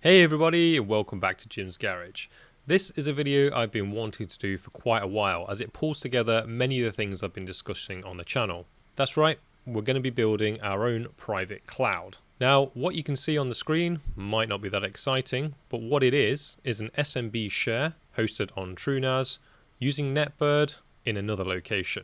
Hey everybody, and welcome back to Jim's Garage. This is a video I've been wanting to do for quite a while as it pulls together many of the things I've been discussing on the channel. That's right, we're going to be building our own private cloud. Now, what you can see on the screen might not be that exciting, but what it is an SMB share hosted on TrueNAS using Netbird in another location.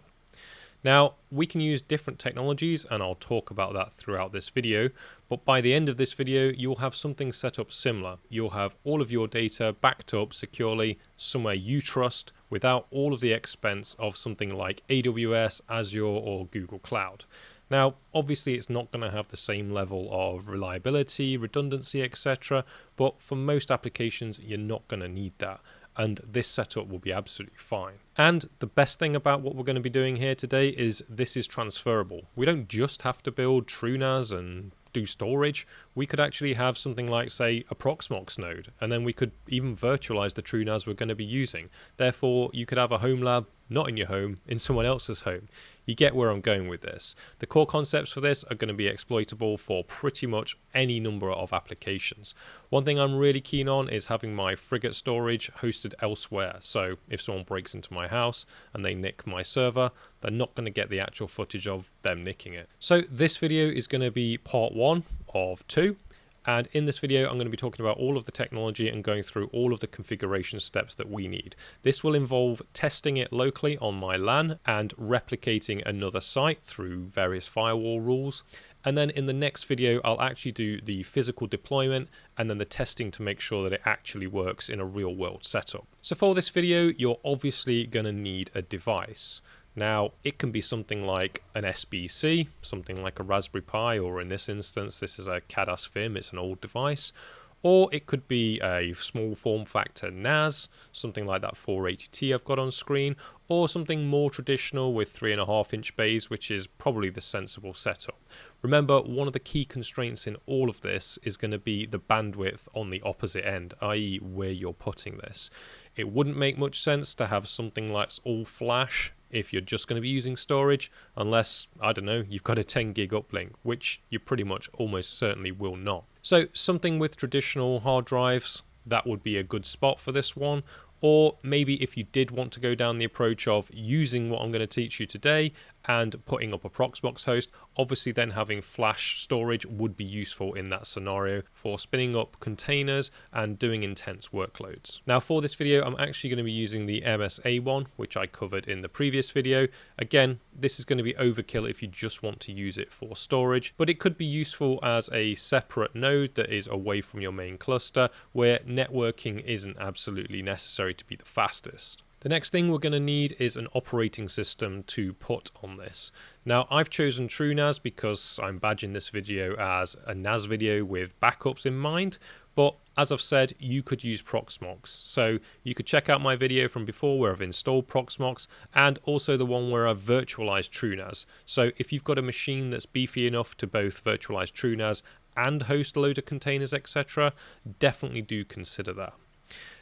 Now, we can use different technologies, and I'll talk about that throughout this video, but by the end of this video, you'll have something set up similar. You'll have all of your data backed up securely somewhere you trust without all of the expense of something like AWS, Azure, or Google Cloud. Now, obviously, it's not going to have the same level of reliability, redundancy, etc., but for most applications, you're not going to need that. And this setup will be absolutely fine. And the best thing about what we're going to be doing here today is this is transferable. We don't just have to build TrueNAS and do storage. We could actually have something like, say, a Proxmox node, and then we could even virtualize the TrueNAS we're going to be using. Therefore, you could have a home lab not in your home, in someone else's home. You get where I'm going with this. The core concepts for this are going to be exploitable for pretty much any number of applications. One thing I'm really keen on is having my Frigate storage hosted elsewhere. So if someone breaks into my house and they nick my server, they're not going to get the actual footage of them nicking it. So this video is going to be part one of two. And in this video, I'm going to be talking about all of the technology and going through all of the configuration steps that we need. This will involve testing it locally on my LAN and replicating another site through various firewall rules. And then in the next video, I'll actually do the physical deployment and then the testing to make sure that it actually works in a real world setup. So for this video, you're obviously going to need a device. Now, it can be something like an SBC, something like a Raspberry Pi, or in this instance, this is a CADAS FIM, it's an old device. Or it could be a small form factor NAS, something like that 480T I've got on screen, or something more traditional with 3.5-inch bays, which is probably the sensible setup. Remember, one of the key constraints in all of this is going to be the bandwidth on the opposite end, i.e. where you're putting this. It wouldn't make much sense to have something like all flash if you're just going to be using storage, unless, I don't know, you've got a 10 gig uplink, which you pretty much almost certainly will not. So something with traditional hard drives, that would be a good spot for this one. Or maybe if you did want to go down the approach of using what I'm going to teach you today and putting up a Proxmox host, obviously then having flash storage would be useful in that scenario for spinning up containers and doing intense workloads. Now for this video, I'm actually going to be using the MSA one, which I covered in the previous video. Again, this is going to be overkill if you just want to use it for storage, but it could be useful as a separate node that is away from your main cluster where networking isn't absolutely necessary to be the fastest. The next thing we're going to need is an operating system to put on this. Now, I've chosen TrueNAS because I'm badging this video as a NAS video with backups in mind, but as I've said, you could use Proxmox. So you could check out my video from before where I've installed Proxmox and also the one where I've virtualized TrueNAS. So if you've got a machine that's beefy enough to both virtualize TrueNAS and host a load of containers, etc., definitely do consider that.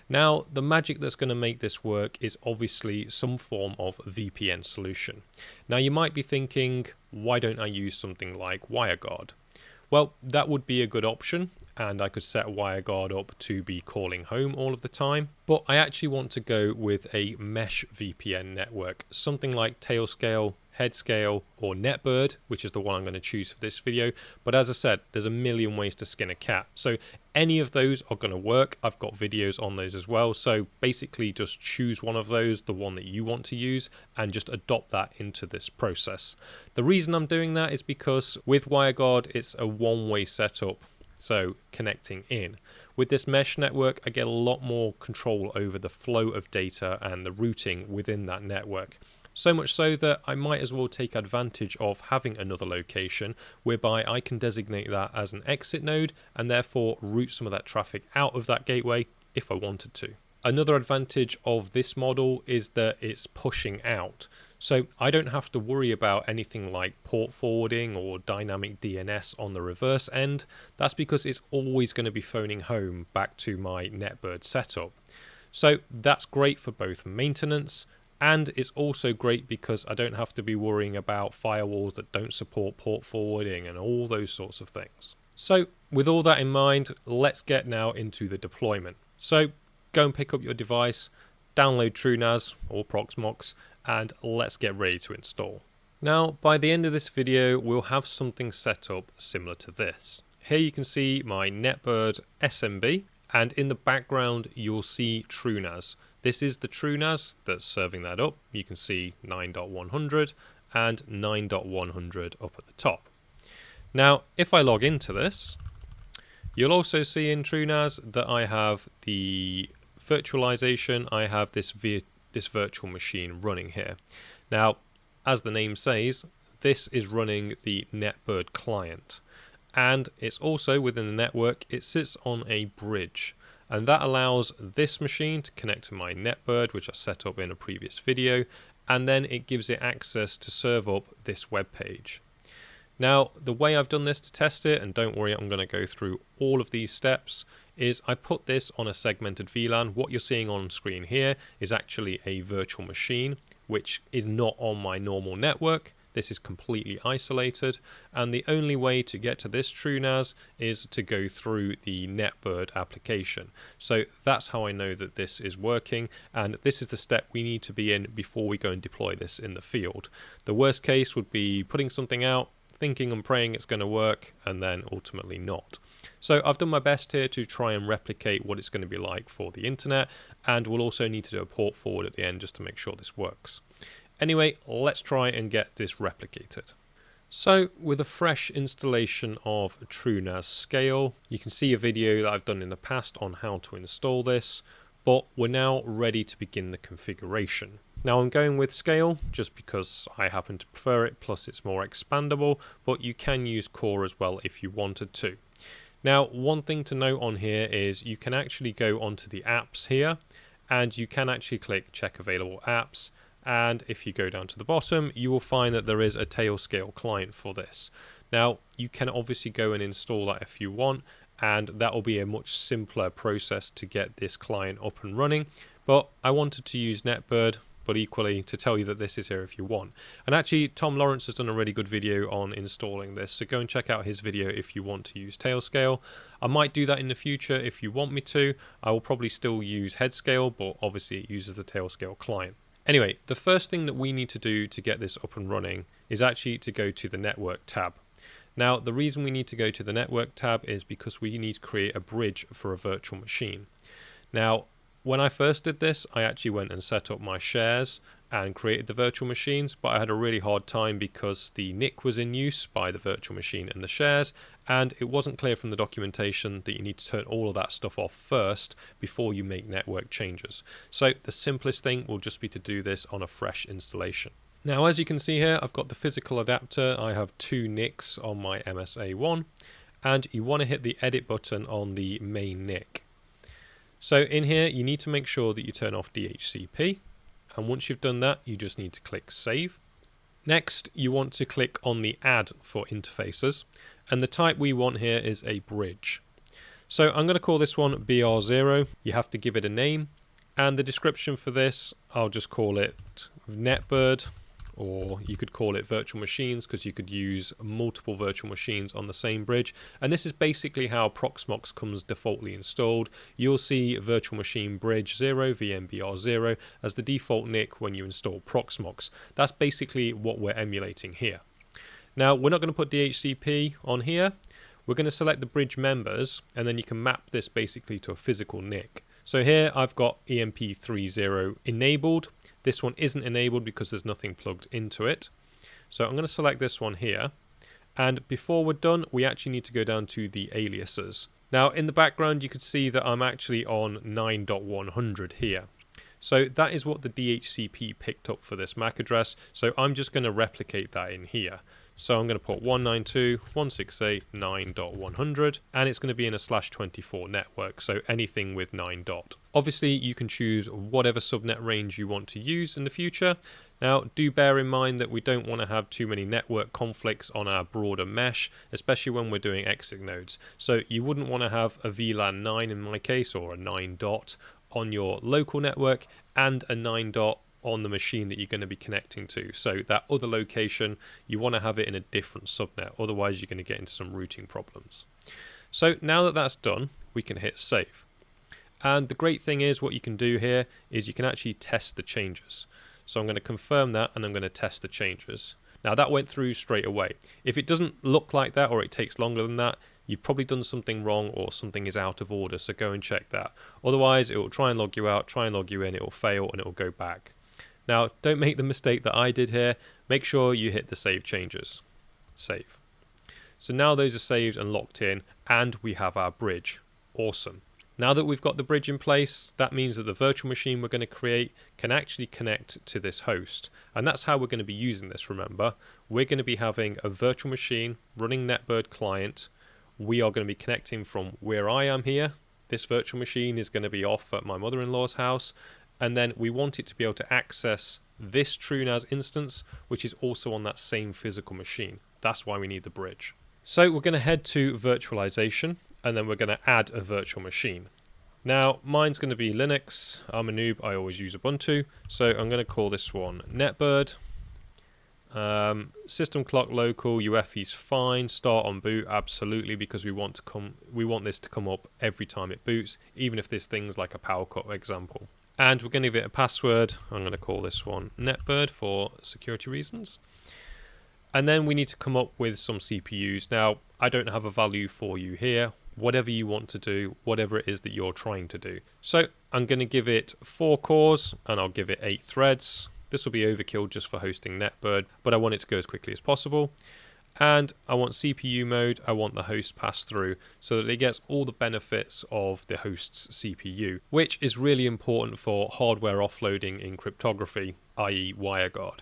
Now, the magic that's going to make this work is obviously some form of VPN solution. Now, you might be thinking, why don't I use something like WireGuard? Well, that would be a good option, and I could set WireGuard up to be calling home all of the time. But I actually want to go with a mesh VPN network, something like Tailscale, Headscale, or Netbird, which is the one I'm going to choose for this video. But as I said, there's a million ways to skin a cat. So any of those are going to work. I've got videos on those as well. So basically just choose one of those, the one that you want to use, and just adopt that into this process. The reason I'm doing that is because with WireGuard, it's a one-way setup. So connecting in. With this mesh network, I get a lot more control over the flow of data and the routing within that network. So much so that I might as well take advantage of having another location whereby I can designate that as an exit node and therefore route some of that traffic out of that gateway if I wanted to. Another advantage of this model is that it's pushing out. So I don't have to worry about anything like port forwarding or dynamic DNS on the reverse end. That's because it's always going to be phoning home back to my Netbird setup. So that's great for both maintenance, and it's also great because I don't have to be worrying about firewalls that don't support port forwarding and all those sorts of things. So with all that in mind, let's get now into the deployment. So go and pick up your device, download TrueNAS or Proxmox, and let's get ready to install. Now, by the end of this video, we'll have something set up similar to this. Here you can see my Netbird SMB, and in the background, you'll see TrueNAS. This is the TrueNAS that's serving that up. You can see 9.100 and 9.100 up at the top. Now, if I log into this, you'll also see in TrueNAS that I have the virtualization. I have this virtual machine running here. Now, as the name says, this is running the Netbird client. And it's also within the network, it sits on a bridge. And that allows this machine to connect to my Netbird, which I set up in a previous video. And then it gives it access to serve up this web page. Now, the way I've done this to test it, and don't worry, I'm going to go through all of these steps, is I put this on a segmented VLAN. What you're seeing on screen here is actually a virtual machine, which is not on my normal network. This is completely isolated, and the only way to get to this TrueNAS is to go through the Netbird application. So that's how I know that this is working, and this is the step we need to be in before we go and deploy this in the field. The worst case would be putting something out, thinking and praying it's going to work, and then ultimately not. So I've done my best here to try and replicate what it's going to be like for the internet, and we'll also need to do a port forward at the end just to make sure this works. Anyway, let's try and get this replicated. So with a fresh installation of TrueNAS Scale, you can see a video that I've done in the past on how to install this, but we're now ready to begin the configuration. Now I'm going with Scale just because I happen to prefer it, plus it's more expandable, but you can use Core as well if you wanted to. Now, one thing to note on here is you can actually go onto the apps here, and you can actually click check available apps. And if you go down to the bottom, you will find that there is a Tailscale client for this. Now, you can obviously go and install that if you want, and that will be a much simpler process to get this client up and running. But I wanted to use Netbird, but equally to tell you that this is here if you want. And actually, Tom Lawrence has done a really good video on installing this, so go and check out his video if you want to use Tailscale. I might do that in the future if you want me to. I will probably still use Headscale, but obviously it uses the Tailscale client. Anyway, the first thing that we need to do to get this up and running is actually to go to the Network tab. Now, the reason we need to go to the Network tab is because we need to create a bridge for a virtual machine. Now, when I first did this, I actually went and set up my shares and created the virtual machines, but I had a really hard time because the NIC was in use by the virtual machine and the shares, and it wasn't clear from the documentation that you need to turn all of that stuff off first before you make network changes. So the simplest thing will just be to do this on a fresh installation. Now, as you can see here, I've got the physical adapter. I have two NICs on my MSA1, and you want to hit the edit button on the main NIC. So in here, you need to make sure that you turn off DHCP. And once you've done that, you just need to click Save. Next, you want to click on the Add for interfaces. And the type we want here is a bridge. So I'm going to call this one BR0. You have to give it a name. And the description for this, I'll just call it Netbird. Or you could call it virtual machines because you could use multiple virtual machines on the same bridge. And this is basically how Proxmox comes defaultly installed. You'll see virtual machine bridge 0 VMBR0 as the default NIC when you install Proxmox. That's basically what we're emulating here. Now, we're not going to put DHCP on here. We're going to select the bridge members, and then you can map this basically to a physical NIC. So here I've got EMP30 enabled. This one isn't enabled because there's nothing plugged into it. So I'm going to select this one here. And before we're done, we actually need to go down to the aliases. Now in the background, you could see that I'm actually on 9.100 here. So that is what the DHCP picked up for this MAC address. So I'm just going to replicate that in here. So I'm going to put 192.168.9.100, and it's going to be in a /24 network, so anything with 9 dot. Obviously, you can choose whatever subnet range you want to use in the future. Now, do bear in mind that we don't want to have too many network conflicts on our broader mesh, especially when we're doing exit nodes. So you wouldn't want to have a VLAN 9 in my case, or a 9 dot on your local network, and a 9 dot on the machine that you're going to be connecting to. So that other location, you want to have it in a different subnet, otherwise you're going to get into some routing problems. So now that that's done, we can hit save. And the great thing is what you can do here is you can actually test the changes. So I'm going to confirm that and I'm going to test the changes. Now that went through straight away. If it doesn't look like that or it takes longer than that, you've probably done something wrong or something is out of order, so go and check that. Otherwise, it will try and log you out, try and log you in, it will fail and it will go back. Now, don't make the mistake that I did here. Make sure you hit the save changes. Save. So now those are saved and locked in, and we have our bridge. Awesome. Now that we've got the bridge in place, that means that the virtual machine we're going to create can actually connect to this host. And that's how we're going to be using this, remember. We're going to be having a virtual machine running Netbird client. We are going to be connecting from where I am here. This virtual machine is going to be off at my mother-in-law's house. And then we want it to be able to access this TrueNAS instance, which is also on that same physical machine. That's why we need the bridge. So we're going to head to virtualization, and then we're going to add a virtual machine. Now, mine's going to be Linux. I'm a noob. I always use Ubuntu. So I'm going to call this one Netbird. System clock local, UEFI's fine. Start on boot, absolutely, because we want this to come up every time it boots, even if there's things like a power cut example. And we're going to give it a password. I'm going to call this one Netbird for security reasons. And then we need to come up with some CPUs. Now, I don't have a value for you here. Whatever you want to do, whatever it is that you're trying to do. So I'm going to give it 4 cores and I'll give it 8 threads. This will be overkill just for hosting Netbird, but I want it to go as quickly as possible. And I want CPU mode, I want the host pass through so that it gets all the benefits of the host's CPU, which is really important for hardware offloading in cryptography, i.e. WireGuard.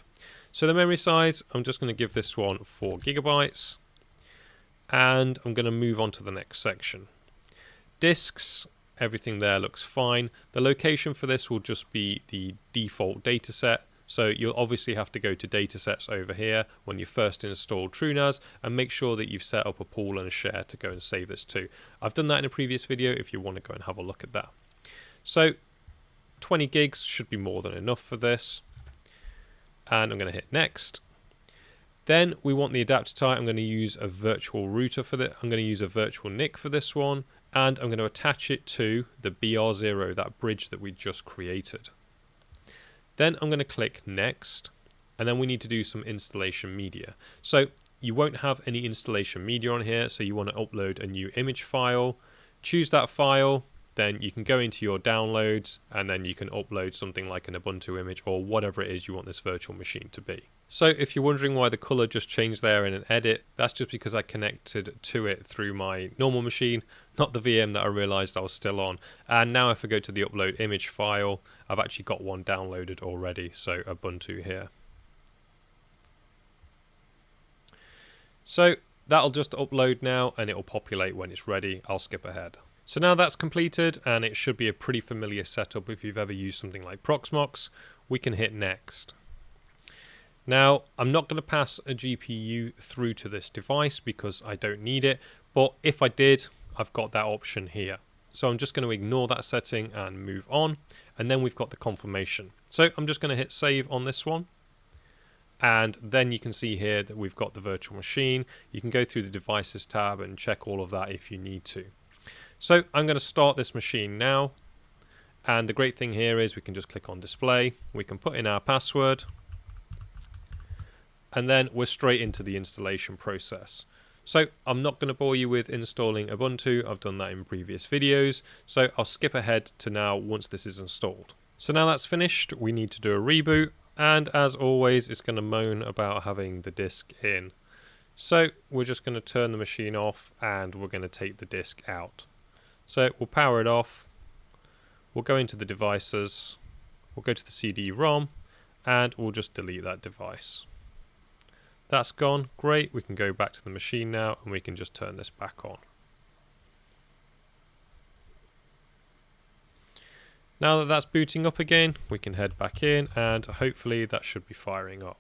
So the memory size, I'm just going to give this one 4 gigabytes. And I'm going to move on to the next section. Disks, everything there looks fine. The location for this will just be the default dataset. So you'll obviously have to go to datasets over here when you first install TrueNAS and make sure that you've set up a pool and a share to go and save this to. I've done that in a previous video if you want to go and have a look at that. So 20 gigs should be more than enough for this. And I'm going to hit next. Then we want the adapter type. I'm going to use a virtual router for that. I'm going to use a virtual NIC for this one. And I'm going to attach it to the BR0, that bridge that we just created. Then I'm going to click next. And then we need to do some installation media. So you won't have any installation media on here. So you want to upload a new image file. Choose that file. Then you can go into your downloads and then you can upload something like an Ubuntu image or whatever it is you want this virtual machine to be. So if you're wondering why the color just changed there in an edit, that's just because I connected to it through my normal machine, not the VM that I realized I was still on. And now if I go to the upload image file, I've actually got one downloaded already, so Ubuntu here. So that'll just upload now and it'll populate when it's ready. I'll skip ahead. So now that's completed and it should be a pretty familiar setup if you've ever used something like Proxmox. We can hit next. Now, I'm not going to pass a GPU through to this device because I don't need it, but if I did, I've got that option here. So I'm just going to ignore that setting and move on, and then we've got the confirmation. So I'm just going to hit save on this one, and then you can see here that we've got the virtual machine. You can go through the devices tab and check all of that if you need to. So I'm going to start this machine now, and the great thing here is we can just click on display, we can put in our password, and then we're straight into the installation process. So I'm not going to bore you with installing Ubuntu, I've done that in previous videos, so I'll skip ahead to now once this is installed. So now that's finished, we need to do a reboot, and as always it's going to moan about having the disk in. So we're just going to turn the machine off and we're going to take the disk out. So we'll power it off, we'll go into the devices, we'll go to the CD-ROM, and we'll just delete that device. That's gone, great, we can go back to the machine now and we can just turn this back on. Now that that's booting up again, we can head back in and hopefully that should be firing up.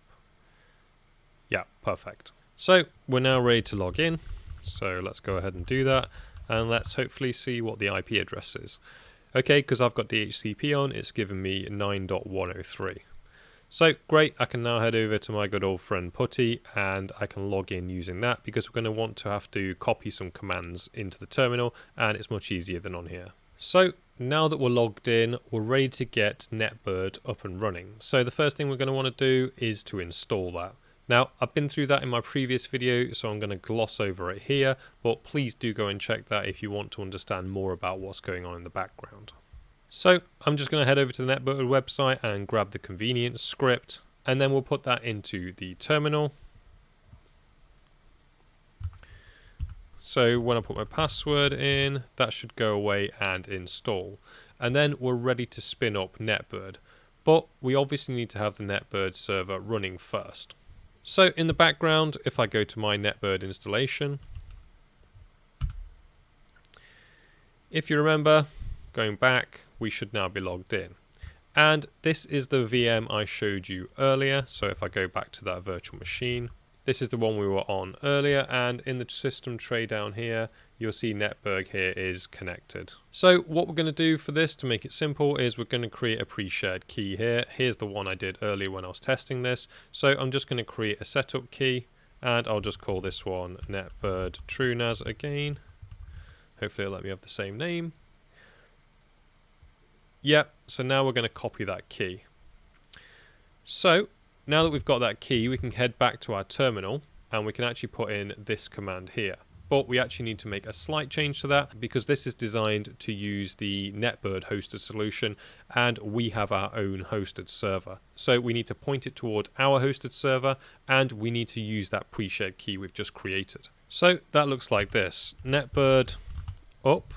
Yeah, perfect. So we're now ready to log in, so let's go ahead and do that and let's hopefully see what the IP address is. Okay, because I've got DHCP on, it's given me 9.103. So great, I can now head over to my good old friend Putty and I can log in using that because we're going to want to have to copy some commands into the terminal, and it's much easier than on here. So now that we're logged in, we're ready to get Netbird up and running. So the first thing we're going to want to do is to install that. Now, I've been through that in my previous video, so I'm going to gloss over it here, but please do go and check that if you want to understand more about what's going on in the background. So I'm just going to head over to the Netbird website and grab the convenience script, and then we'll put that into the terminal. So when I put my password in, that should go away and install. And then we're ready to spin up Netbird. But we obviously need to have the Netbird server running first. So in the background, if I go to my Netbird installation, if you remember, going back, we should now be logged in. And this is the VM I showed you earlier. So if I go back to that virtual machine, this is the one we were on earlier, and in the system tray down here, you'll see Netbird here is connected. So what we're going to do for this to make it simple is we're going to create a pre-shared key here. Here's the one I did earlier when I was testing this. So I'm just going to create a setup key, and I'll just call this one Netbird TrueNAS again. Hopefully it'll let me have the same name. Yep, so now we're going to copy that key. So now that we've got that key, we can head back to our terminal and we can actually put in this command here. But we actually need to make a slight change to that because this is designed to use the Netbird hosted solution and we have our own hosted server. So we need to point it toward our hosted server and we need to use that pre-shared key we've just created. So that looks like this: Netbird up,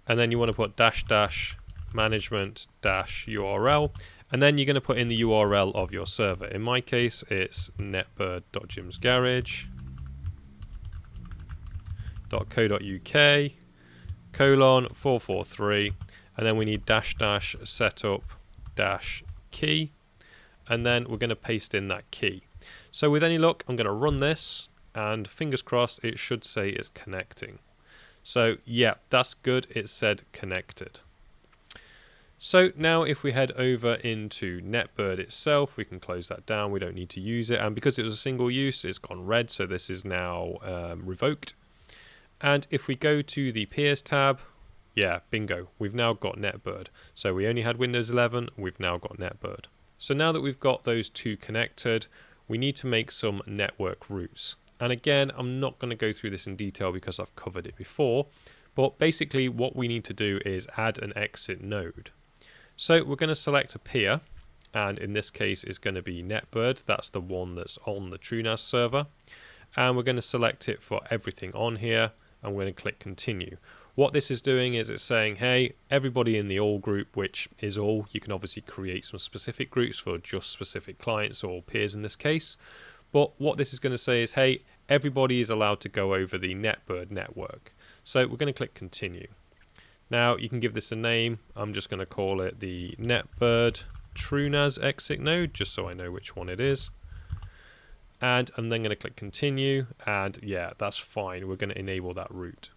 and then you want to put --management--URL. And then you're going to put in the URL of your server. In my case, it's netbird.jimsgarage.co.uk :443, and then we need --setup-key, and then we're going to paste in that key. So with any luck, I'm going to run this, and fingers crossed, it should say it's connecting. So yeah, that's good. It said connected. So now if we head over into Netbird itself, we can close that down. We don't need to use it. And because it was a single use, it's gone red. So this is now revoked. And if we go to the peers tab, yeah, bingo, we've now got Netbird. So we only had Windows 11, we've now got Netbird. So now that we've got those two connected, we need to make some network routes. And again, I'm not going to go through this in detail because I've covered it before. But basically what we need to do is add an exit node. So we're going to select a peer, and in this case it's going to be Netbird. That's the one that's on the TrueNAS server. And we're going to select it for everything on here, and we're going to click continue. What this is doing is it's saying, hey, everybody in the all group, which is all, you can obviously create some specific groups for just specific clients or peers in this case. But what this is going to say is, hey, everybody is allowed to go over the Netbird network. So we're going to click continue. Now you can give this a name. I'm just going to call it the Netbird TrueNAS exit node, just so I know which one it is. And I'm then going to click continue, and yeah, that's fine. We're going to enable that route.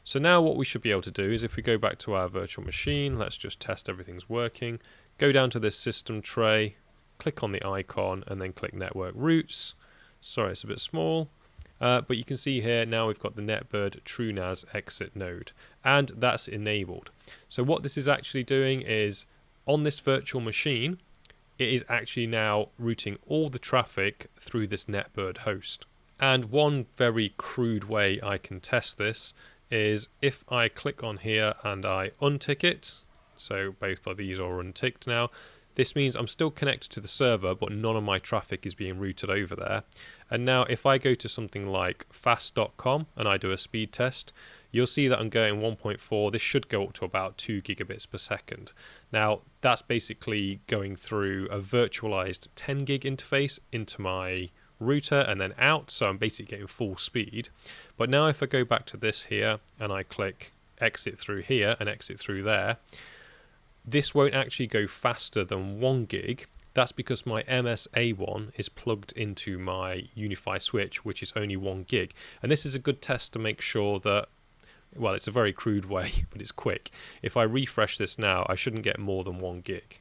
So now what we should be able to do is if we go back to our virtual machine, let's just test everything's working. Go down to this system tray, click on the icon, and then click network routes. Sorry, it's a bit small. But you can see here now we've got the Netbird TrueNAS exit node, and that's enabled. So what this is actually doing is on this virtual machine, it is actually now routing all the traffic through this Netbird host. And one very crude way I can test this is if I click on here and I untick it, so both of these are unticked now. This means I'm still connected to the server, but none of my traffic is being routed over there. And now if I go to something like fast.com and I do a speed test, you'll see that I'm going 1.4. This should go up to about 2 gigabits per second. Now that's basically going through a virtualized 10 gig interface into my router and then out. So I'm basically getting full speed. But now if I go back to this here and I click exit through here and exit through there, this won't actually go faster than 1 gig. That's because my MSA1 is plugged into my Unify switch, which is only 1 gig. And this is a good test to make sure that, well, it's a very crude way, but it's quick. If I refresh this now, I shouldn't get more than 1 gig.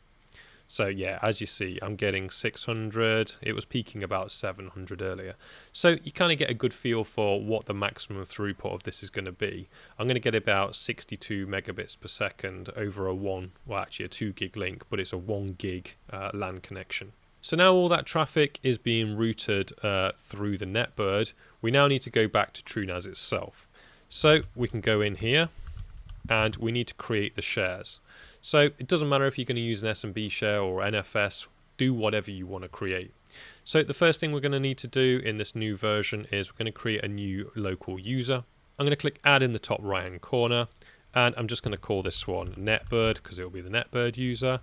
So yeah, as you see, I'm getting 600. It was peaking about 700 earlier. So you kind of get a good feel for what the maximum throughput of this is going to be. I'm going to get about 62 megabits per second over a 2 gig link, but it's a 1 gig LAN connection. So now all that traffic is being routed through the Netbird. We now need to go back to TrueNAS itself. So we can go in here and we need to create the shares. So it doesn't matter if you're going to use an SMB share or NFS, do whatever you want to create. So the first thing we're going to need to do in this new version is we're going to create a new local user. I'm going to click add in the top right hand corner, and I'm just going to call this one Netbird because it will be the Netbird user.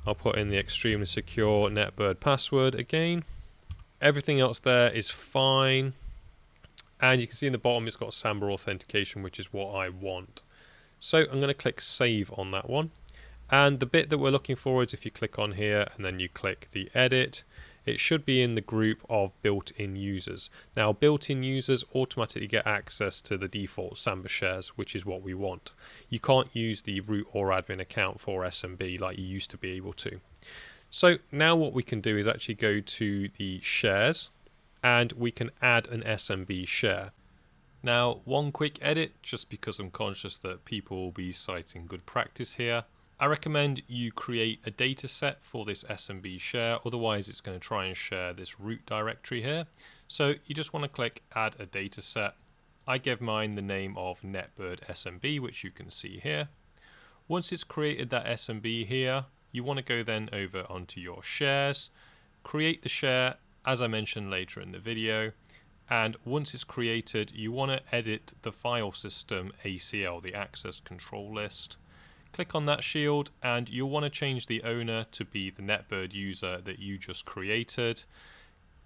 I'll put in the extremely secure Netbird password again. Everything else there is fine. And you can see in the bottom it's got Samba authentication, which is what I want. So I'm going to click save on that one. And the bit that we're looking for is if you click on here and then you click the edit, it should be in the group of built-in users. Now, built-in users automatically get access to the default Samba shares, which is what we want. You can't use the root or admin account for SMB like you used to be able to. So now what we can do is actually go to the shares and we can add an SMB share. Now, one quick edit, just because I'm conscious that people will be citing good practice here. I recommend you create a data set for this SMB share, otherwise it's going to try and share this root directory here. So you just want to click add a data set. I gave mine the name of Netbird SMB, which you can see here. Once it's created that SMB here, you want to go then over onto your shares, create the share as I mentioned later in the video. And once it's created, you want to edit the file system ACL, the access control list. Click on that shield and you'll want to change the owner to be the Netbird user that you just created.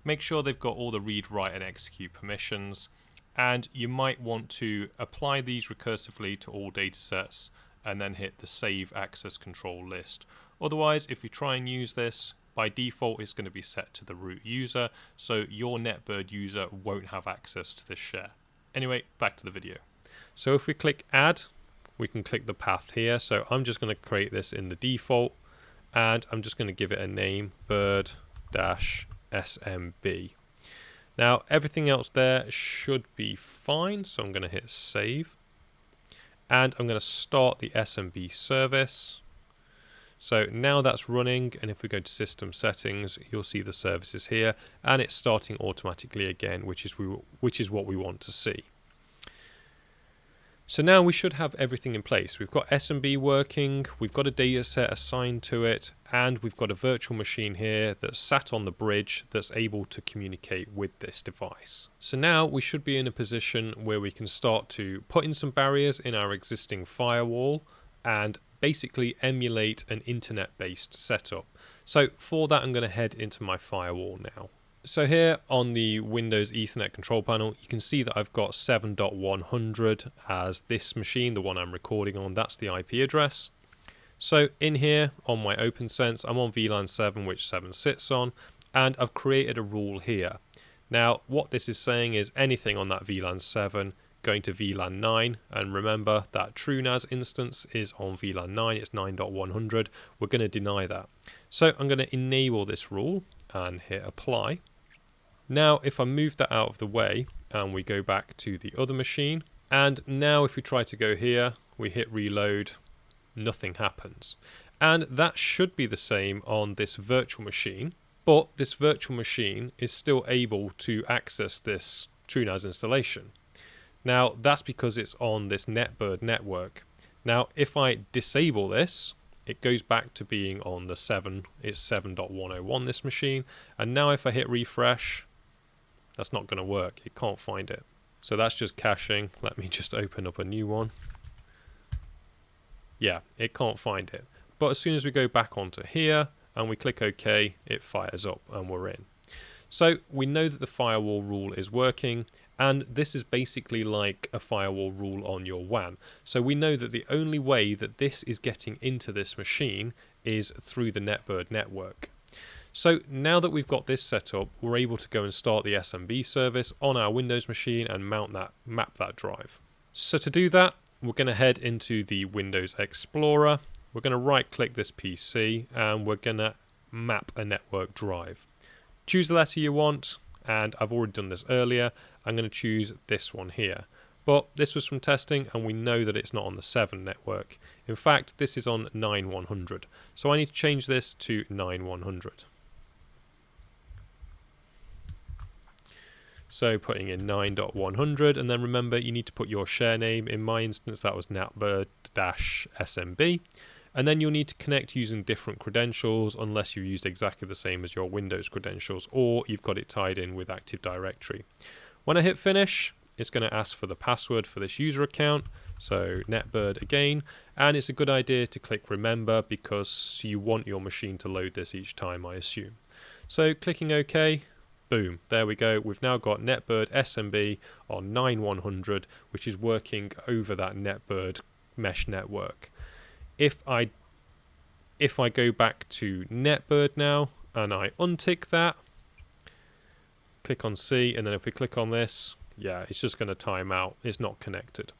Make sure they've got all the read, write and execute permissions. And you might want to apply these recursively to all datasets and then hit the save access control list. Otherwise, if you try and use this, by default it's going to be set to the root user, so your Netbird user won't have access to this share. Anyway, back to the video. So if we click add, we can click the path here. So I'm just going to create this in the default and I'm just going to give it a name, bird-smb. Now everything else there should be fine, so I'm going to hit save and I'm going to start the SMB service. So now that's running, and if we go to system settings, you'll see the services here and it's starting automatically again, which is what we want to see. So now we should have everything in place. We've got SMB working, we've got a data set assigned to it, and we've got a virtual machine here that's sat on the bridge that's able to communicate with this device. So now we should be in a position where we can start to put in some barriers in our existing firewall and basically emulate an internet-based setup. So for that, I'm going to head into my firewall now. So here on the Windows Ethernet control panel, you can see that I've got 7.100 as this machine, the one I'm recording on, that's the IP address. So in here on my OpenSense, I'm on VLAN 7, which 7 sits on, and I've created a rule here. Now, what this is saying is anything on that VLAN 7 going to VLAN 9, and remember that TrueNAS instance is on VLAN 9, it's 9.100. We're going to deny that. So I'm going to enable this rule and hit apply. Now if I move that out of the way and we go back to the other machine, and now if we try to go here, we hit reload, nothing happens. And that should be the same on this virtual machine, but this virtual machine is still able to access this TrueNAS installation. Now that's because it's on this Netbird network. Now if I disable this, it goes back to being on the 7, it's 7.101 this machine, and now if I hit refresh, that's not going to work, it can't find it. So that's just caching. Let me just open up a new one. Yeah, it can't find it. But as soon as we go back onto here and we click OK, it fires up and we're in. So we know that the firewall rule is working, and this is basically like a firewall rule on your WAN. So we know that the only way that this is getting into this machine is through the Netbird network. So now that we've got this set up, we're able to go and start the SMB service on our Windows machine and map that drive. So to do that, we're going to head into the Windows Explorer. We're we're going to right click this PC and we're going to map a network drive. Choose the letter you want, and I've already done this earlier. I'm going to choose this one here. But this was from testing and we know that it's not on the 7 network. In fact, this is on 9100. So I need to change this to 9100. So putting in 9.100, and then remember you need to put your share name. In my instance that was Netbird-SMB. And then you'll need to connect using different credentials unless you've used exactly the same as your Windows credentials or you've got it tied in with Active Directory. When I hit finish, it's going to ask for the password for this user account, so Netbird again, and it's a good idea to click remember because you want your machine to load this each time, I assume. So clicking OK, boom, there we go. We've now got Netbird SMB on 9100, which is working over that Netbird mesh network. If I go back to Netbird now and I untick that, click on C, and then if we click on this, yeah, it's just going to time out. It's not connected.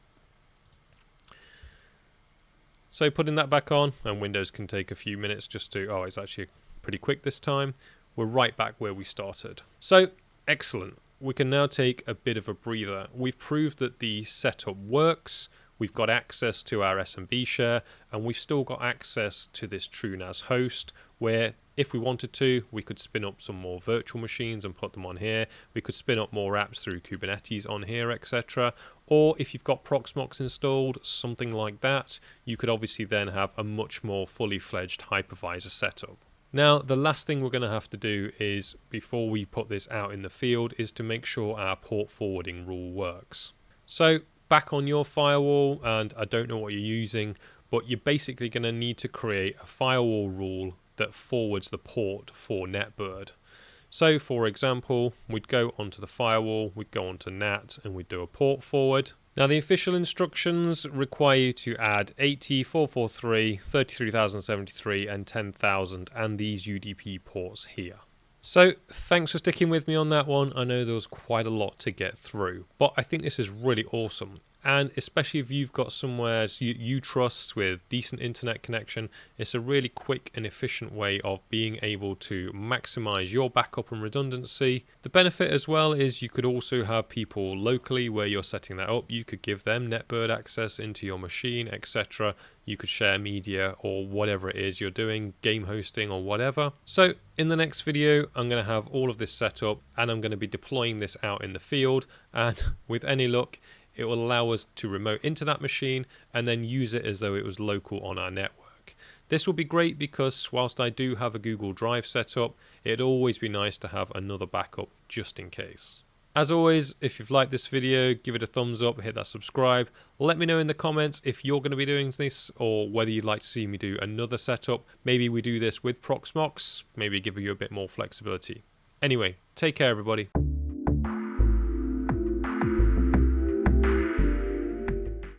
So putting that back on, and Windows can take a few minutes just to, oh, it's actually pretty quick this time. We're right back where we started. So excellent. We can now take a bit of a breather. We've proved that the setup works. We've got access to our SMB share, and we've still got access to this TrueNAS host where if we wanted to, we could spin up some more virtual machines and put them on here. We could spin up more apps through Kubernetes on here, etc. Or if you've got Proxmox installed, something like that, you could obviously then have a much more fully fledged hypervisor setup. Now, the last thing we're going to have to do is, before we put this out in the field, is to make sure our port forwarding rule works. So back on your firewall, and I don't know what you're using, but you're basically going to need to create a firewall rule that forwards the port for Netbird. So for example, we'd go onto the firewall, we'd go onto NAT, and we'd do a port forward. Now the official instructions require you to add 80, 443, 33,073 and 10,000 and these UDP ports here. So thanks for sticking with me on that one. I know there was quite a lot to get through, but I think this is really awesome. And especially if you've got somewhere you trust with decent internet connection, it's a really quick and efficient way of being able to maximize your backup and redundancy. The benefit as well is you could also have people locally where you're setting that up. You could give them Netbird access into your machine, etc. You could share media or whatever it is you're doing, game hosting or whatever. So in the next video, I'm going to have all of this set up and I'm going to be deploying this out in the field, and with any luck, it will allow us to remote into that machine and then use it as though it was local on our network. This will be great because whilst I do have a Google Drive set up, it'd always be nice to have another backup just in case. As always, if you've liked this video, give it a thumbs up, hit that subscribe. Let me know in the comments if you're going to be doing this or whether you'd like to see me do another setup. Maybe we do this with Proxmox, maybe give you a bit more flexibility. Anyway, take care everybody.